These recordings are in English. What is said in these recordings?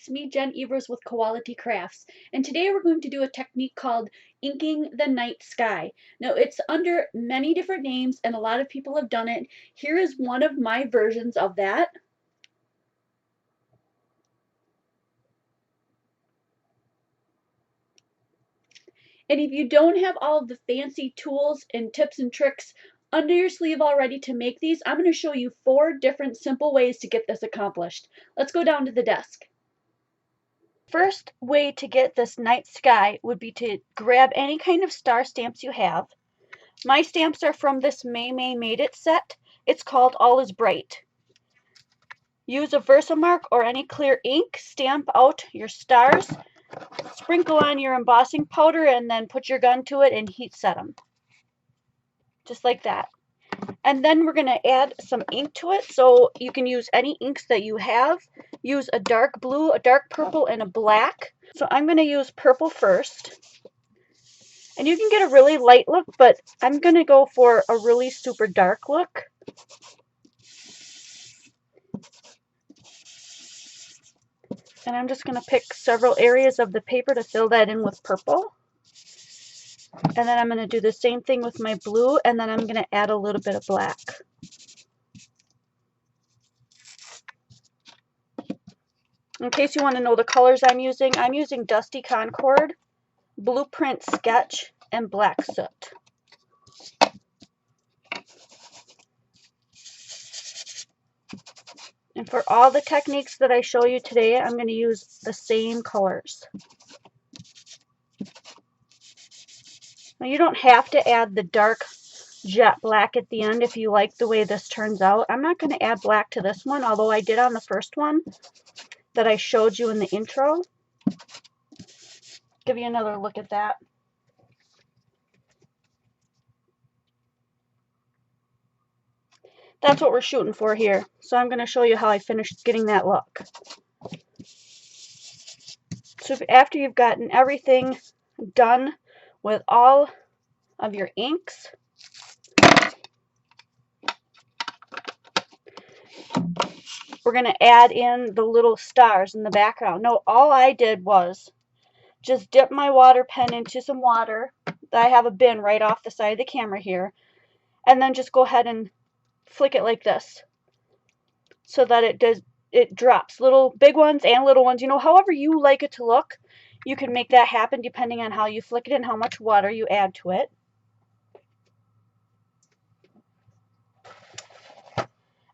it's me, Jen Evers with Quality Crafts, and today we're going to do a technique called inking the night sky. Now it's under many different names and a lot of people have done it. Here is one of my versions of that. And if you don't have all of the fancy tools and tips and tricks under your sleeve already to make these, I'm going to show you 4 different simple ways to get this accomplished. Let's go down to the desk. First way to get this night sky would be to grab any kind of star stamps you have. My stamps are from this May Made It set. It's called All Is Bright. Use a Versamark or any clear ink, stamp out your stars, sprinkle on your embossing powder, and then put your gun to it and heat set them. Just like that. And then we're going to add some ink to it, so you can use any inks that you have. Use a dark blue, a dark purple, and a black. So I'm going to use purple first. And you can get a really light look, but I'm going to go for a really super dark look. And I'm just going to pick several areas of the paper to fill that in with purple. And then I'm going to do the same thing with my blue, and then I'm going to add a little bit of black. In case you want to know the colors I'm using Dusty Concord, Blueprint Sketch, and Black Soot. And for all the techniques that I show you today, I'm going to use the same colors. Now you don't have to add the dark jet black at the end if you like the way this turns out. I'm not going to add black to this one, although I did on the first one that I showed you in the intro. Give you another look at that. That's what we're shooting for here. So I'm going to show you how I finished getting that look. So after you've gotten everything done with all of your inks, we're going to add in the little stars in the background. No, all I did was just dip my water pen into some water. I have a bin right off the side of the camera here. And then just go ahead and flick it like this so that it drops little big ones and little ones. You know, however you like it to look, you can make that happen depending on how you flick it and how much water you add to it.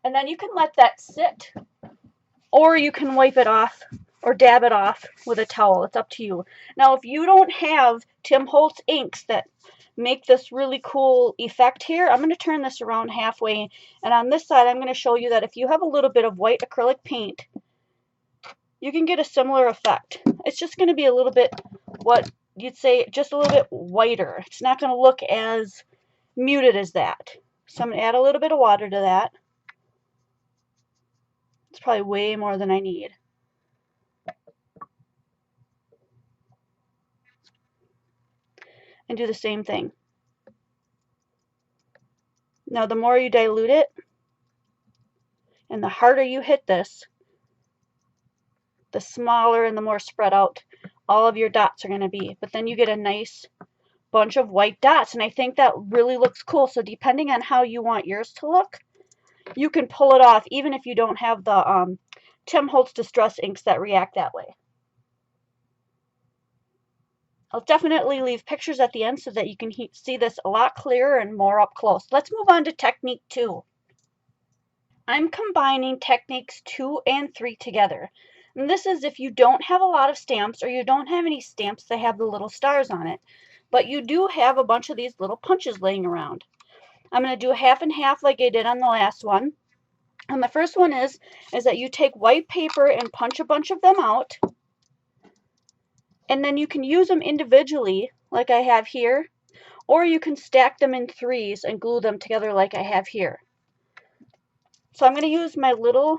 And then you can let that sit, or you can wipe it off or dab it off with a towel. It's up to you. Now, if you don't have Tim Holtz inks that make this really cool effect here, I'm going to turn this around halfway, and on this side I'm going to show you that if you have a little bit of white acrylic paint, you can get a similar effect. It's just going to be a little bit, what you'd say, just a little bit whiter. It's not going to look as muted as that. So I'm going to add a little bit of water to that. It's probably way more than I need. And do the same thing. Now the more you dilute it and the harder you hit this, the smaller and the more spread out all of your dots are going to be. But then you get a nice bunch of white dots, and I think that really looks cool. So depending on how you want yours to look, you can pull it off even if you don't have the Tim Holtz Distress inks that react that way. I'll definitely leave pictures at the end so that you can see this a lot clearer and more up close. Let's move on to technique 2. I'm combining techniques 2 and 3 together. And this is if you don't have a lot of stamps or you don't have any stamps that have the little stars on it, but you do have a bunch of these little punches laying around. I'm going to do half and half like I did on the last one. And the first one is that you take white paper and punch a bunch of them out. And then you can use them individually, like I have here, or you can stack them in 3s and glue them together like I have here. So I'm going to use my little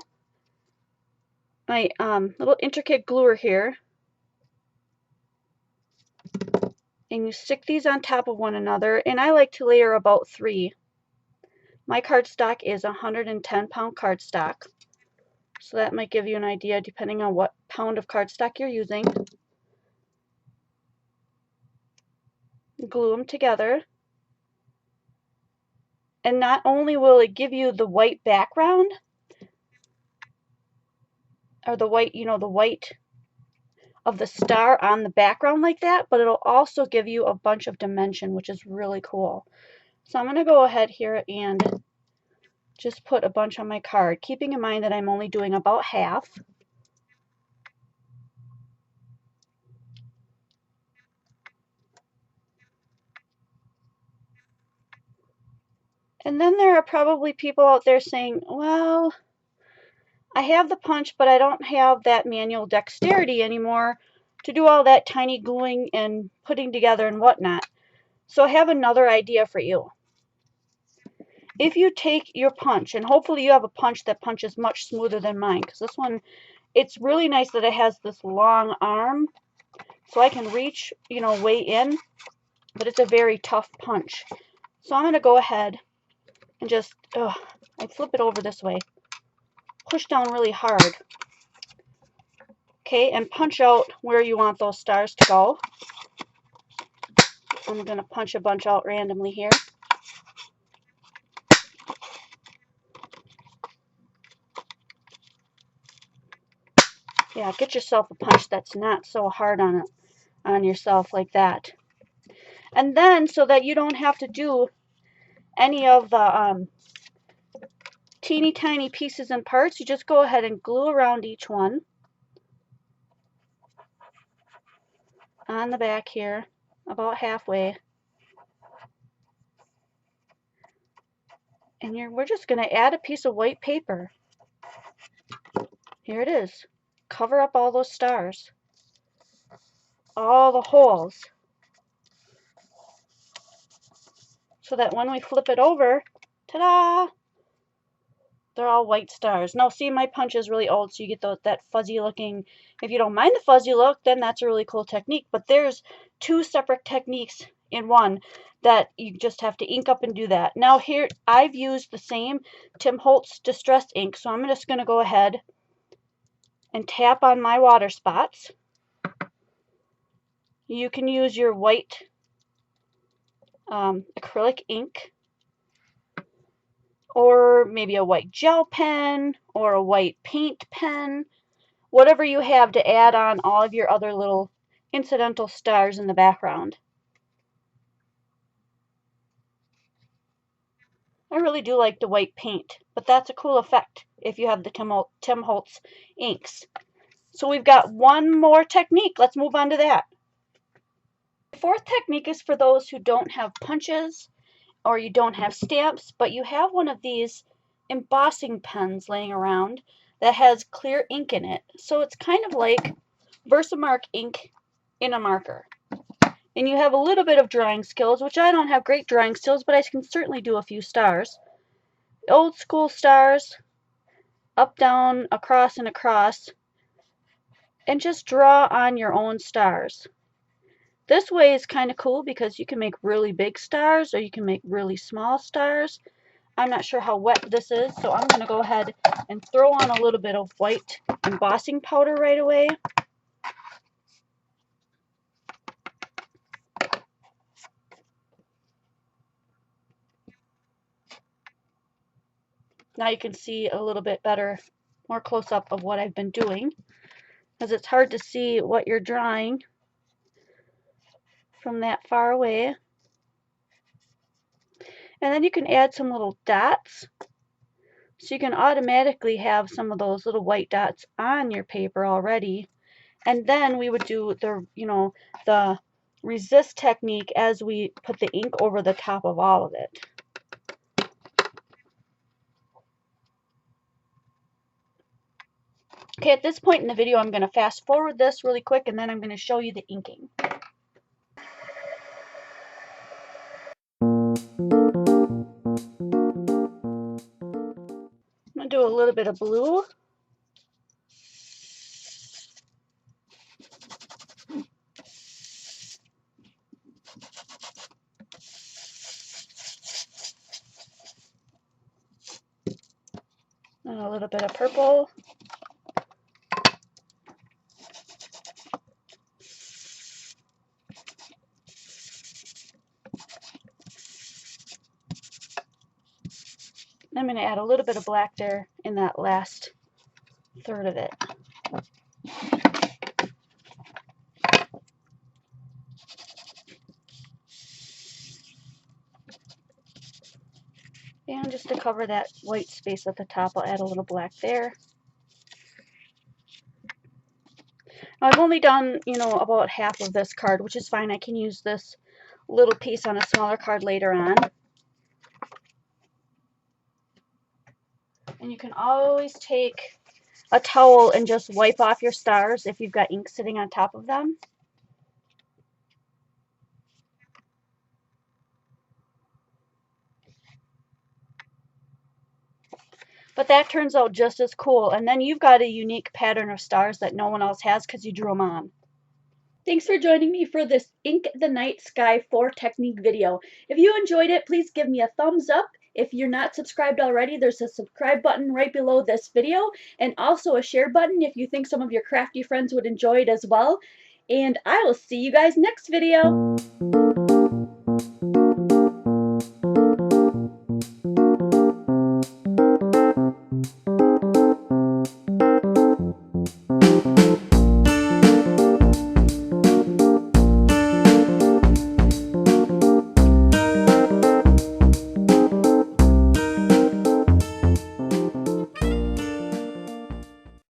intricate gluer here. And you stick these on top of one another, and I like to layer about 3. My cardstock is 110-pound cardstock. So that might give you an idea depending on what pound of cardstock you're using. Glue them together. And not only will it give you the white background, or the white, the white of the star on the background like that, but it'll also give you a bunch of dimension, which is really cool. So I'm going to go ahead here and just put a bunch on my card, keeping in mind that I'm only doing about half. And then there are probably people out there saying, well, I have the punch, but I don't have that manual dexterity anymore to do all that tiny gluing and putting together and whatnot. So I have another idea for you. If you take your punch, and hopefully you have a punch that punches much smoother than mine, because this one, it's really nice that it has this long arm, so I can reach, way in, but it's a very tough punch. So I'm going to go ahead and just, I flip it over this way, push down really hard, okay, and punch out where you want those stars to go. I'm going to punch a bunch out randomly here. Yeah, get yourself a punch that's not so hard on yourself like that. And then, so that you don't have to do any of the teeny tiny pieces and parts, you just go ahead and glue around each one on the back here, about halfway. And we're just going to add a piece of white paper. Here it is. Cover up all those stars, all the holes, so that when we flip it over, ta-da, they're all white stars. Now see, my punch is really old, so you get that fuzzy looking. If you don't mind the fuzzy look, then that's a really cool technique. But there's two separate techniques in one that you just have to ink up and do that. Now here, I've used the same Tim Holtz Distress ink, so I'm just going to go ahead and tap on my water spots. You can use your white acrylic ink, or maybe a white gel pen, or a white paint pen, whatever you have to add on all of your other little incidental stars in the background. I really do like the white paint, but that's a cool effect if you have the Tim Holtz inks. So we've got one more technique. Let's move on to that. The fourth technique is for those who don't have punches, or you don't have stamps, but you have one of these embossing pens laying around that has clear ink in it. So it's kind of like Versamark ink in a marker. And you have a little bit of drawing skills, which I don't have great drawing skills, but I can certainly do a few stars. Old school stars, up, down, across, and across, and just draw on your own stars. This way is kind of cool because you can make really big stars, or you can make really small stars. I'm not sure how wet this is, so I'm going to go ahead and throw on a little bit of white embossing powder right away. Now you can see a little bit better, more close up of what I've been doing, because it's hard to see what you're drawing from that far away. And then you can add some little dots, so you can automatically have some of those little white dots on your paper already. And then we would do the resist technique as we put the ink over the top of all of it. Okay, at this point in the video, I'm going to fast forward this really quick, and then I'm going to show you the inking. I'm going to do a little bit of blue. And a little bit of purple. I'm going to add a little bit of black there in that last third of it. And just to cover that white space at the top, I'll add a little black there. I've only done, about half of this card, which is fine. I can use this little piece on a smaller card later on. And you can always take a towel and just wipe off your stars if you've got ink sitting on top of them. But that turns out just as cool. And then you've got a unique pattern of stars that no one else has because you drew them on. Thanks for joining me for this Ink the Night Sky 4 technique video. If you enjoyed it, please give me a thumbs up. If you're not subscribed already, there's a subscribe button right below this video, and also a share button if you think some of your crafty friends would enjoy it as well. And I will see you guys next video.